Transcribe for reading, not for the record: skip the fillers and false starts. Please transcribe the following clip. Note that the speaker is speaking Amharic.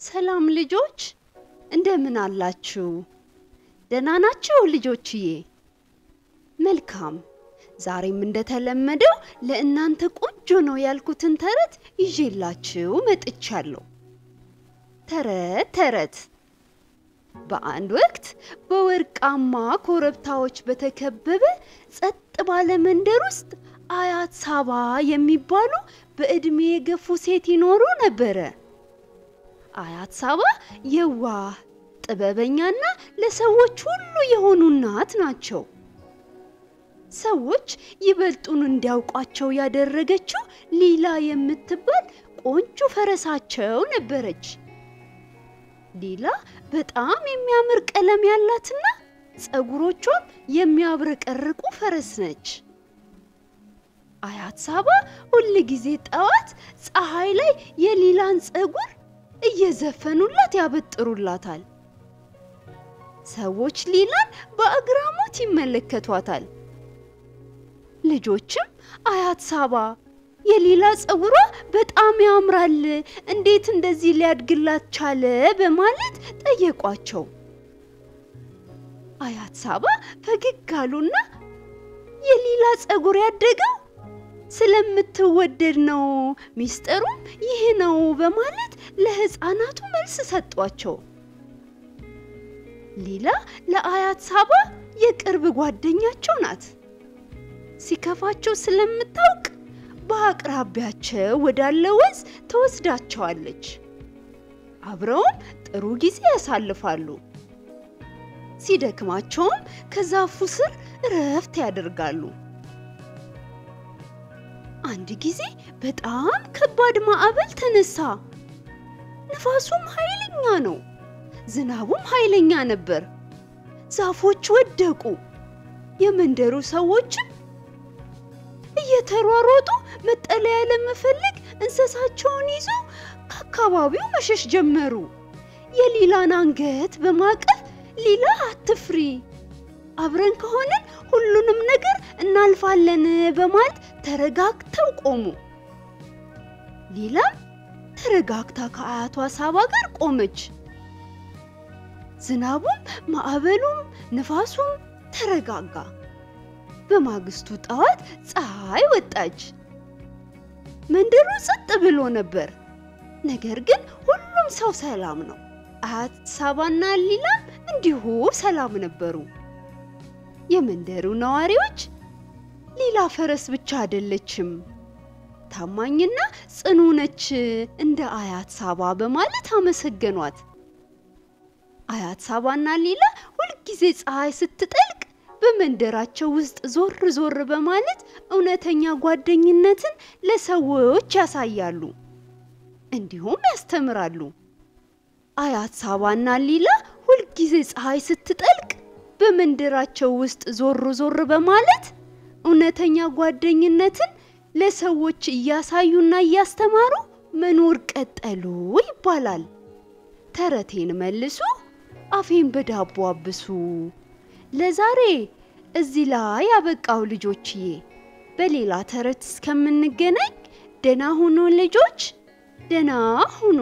ሰላም ልጆች እንደምን አላችሁ? ደህና ናችሁ ልጆችዬ? መልካም። ዛሬም እንደተለመደው ለእናንተ ቆንጆ ነው ያልኩትን ተረት ይዤላችሁ መጥቻለሁ። ተረት በአንድ ወቅት በወርቃማ ኮረብታዎች በተከበበ ጸጥ ባለ መንደር ውስጥ አያት ሳባ የሚባሉ በእድሜ የገፉ ሴት ይኖሩ ነበር። አያት ሳባ የዋህ ጥበበኛና ለሰዎች ሁሉ የሆኑ እናት ናቸው። ሰዎች ይበልጡን እንዲያውቋቸው ያደረገችው ሊላ የምትባል ቆንጆ ፈረሳቸው ነበረች። ሊላ በጣም የሚያምር ቀለም ያላትና ጸጉሮቿም የሚያብረቀርቁ ፈረስ ነች። አያት ሳባ ሁል ጊዜ ጠዋት ፀሐይ ላይ የሊላን ጸጉር እየዘፈኑላት ያበጥሩላታል። ሰዎች ሊላን በአግራሞት ይመለከቷታል። ልጆችም አያት ሳባ የሊላ ጸጉሯ በጣም ያምራል፣ እንዴት እንደዚህ ሊያድግላት ቻለ በማለት ጠየቋቸው። አያት ሳባ ፈገግ አሉና የሊላ ጸጉር ያደገው ስለምትወደድ ነው፣ ሚስጥሩም ይህ ነው በማለት ለሕፃናቱ መልስ ሰጧቸው። ሊላ ለአያት ሳባ የቅርብ ጓደኛቸው ናት። ሲከፋቸው ስለምታውቅ በአቅራቢያቸው ወዳለ ወንዝ ትወስዳቸዋለች። አብረውም ጥሩ ጊዜ ያሳልፋሉ። ሲደክማቸውም ከዛፉ ስር እረፍት ያደርጋሉ። አንድ ጊዜ በጣም ከባድ ማዕበል ተነሳ። ንፋሱም ኃይለኛ ነው፣ ዝናቡም ኃይለኛ ነበር። ዛፎች ወደቁ። የመንደሩ ሰዎችም እየተሯሯጡ መጠለያ ለመፈለግ እንስሳቸውን ይዘው ከአካባቢው መሸሽ ጀመሩ። የሊላን አንገት በማቀፍ ሊላ አትፍሪ፣ አብረን ከሆነን ሁሉንም ነገር እናልፋለን በማለት ተረጋግተው ቆሙ። ሊላም ተረጋግታ ከአያቷ ሳባ ጋር ቆመች። ዝናቡም ማዕበሉም ንፋሱም ተረጋጋ። በማግስቱ ጠዋት ፀሐይ ወጣች። መንደሩ ጸጥ ብሎ ነበር። ነገር ግን ሁሉም ሰው ሰላም ነው። አያት ሳባና ሊላም እንዲሁ ሰላም ነበሩ። የመንደሩ ነዋሪዎች ሊላ ፈረስ ብቻ አይደለችም፣ ታማኝና ጽኑ ነች እንደ አያት ሳባ በማለት አመሰገኗት። አያት ሳባና ሊላ ሁልጊዜ ፀሐይ ስትጠልቅ በመንደራቸው ውስጥ ዞር ዞር በማለት እውነተኛ ጓደኝነትን ለሰዎች ያሳያሉ፣ እንዲሁም ያስተምራሉ። አያት ሳባና ሊላ ሁልጊዜ ፀሐይ ስትጠልቅ በመንደራቸው ውስጥ ዞር ዞር በማለት እውነተኛ ጓደኝነትን ለሰዎች እያሳዩና እያስተማሩ መኖር ቀጠሉ ይባላል። ተረቴን መልሱ፣ አፌን በዳቦ አብሱ። ለዛሬ እዚህ ላይ ያበቃው ልጆችዬ። በሌላ ተረት እስከምንገናኝ ደህና ሁኑ ልጆች፣ ደህና ሁኑ።